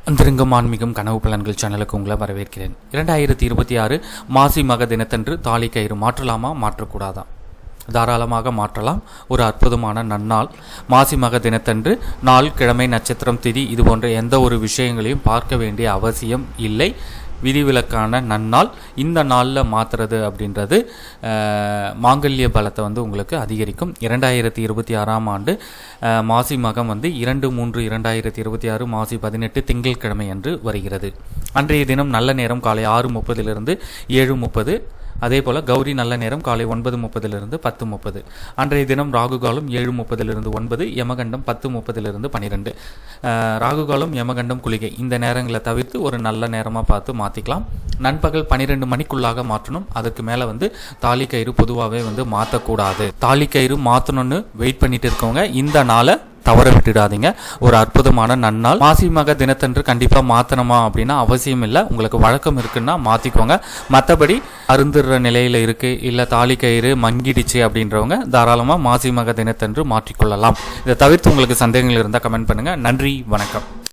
அந்தரங்கம் ஆன்மீகம் கனவு பலன்கள் சேனலுக்கு உங்களை வரவேற்கிறேன். 2026 மாசி மக தினத்தன்று தாலி கயிறு மாற்றலாமா மாற்றக்கூடாதா? தாராளமாக மாற்றலாம். ஒரு அற்புதமான நன்னாள். மாசி மக தினத்தன்று நாள், கிழமை, நட்சத்திரம், திதி இது போன்ற எந்த ஒரு விஷயங்களையும் பார்க்க வேண்டிய அவசியம் இல்லை. விதிவிலக்கான நன்னாள். இந்த நாளில் மாற்றுறது அப்படின்றது மாங்கல்ய பலத்தை உங்களுக்கு அதிகரிக்கும். 2026ஆம் ஆண்டு மாசி மகம் 2/3/2026 மாசி 18 திங்கட்கிழமை அன்று வருகிறது. அன்றைய தினம் நல்ல நேரம் காலை 6:30 7:30. அதே போல் கௌரி நல்ல நேரம் காலை 9:30 10:30. அன்றைய தினம் ராகுகாலம் 7:30 9, யமகண்டம் 10:30 12. ராகுகாலம், யமகண்டம், குளிகை இந்த நேரங்களை தவிர்த்து ஒரு நல்ல நேரமாக பார்த்து மாற்றிக்கலாம். நண்பகல் 12 மணிக்குள்ளாக மாற்றணும். அதுக்கு மேலே தாலி கயிறு பொதுவாகவே மாற்றக்கூடாது. தாலி கயிறு மாற்றணும்னு வெயிட் பண்ணிட்டு இருக்கவங்க இந்த நாளை தவற விட்டுடாதீங்க. ஒரு அற்புதமான நன்னாள். மாசி மக தினத்தன்று கண்டிப்பாக மாற்றணுமா அப்படின்னா அவசியம் இல்லை. உங்களுக்கு வழக்கம் இருக்குன்னா மாற்றிக்கோங்க. மற்றபடி அருந்துற நிலையில் இருக்குது, இல்லை தாலி கயிறு மங்கிடுச்சு அப்படின்றவங்க தாராளமாக மாசி மக தினத்தன்று மாற்றிக்கொள்ளலாம். இதை தவிர்த்து உங்களுக்கு சந்தேகங்கள் இருந்தால் கமெண்ட் பண்ணுங்கள். நன்றி, வணக்கம்.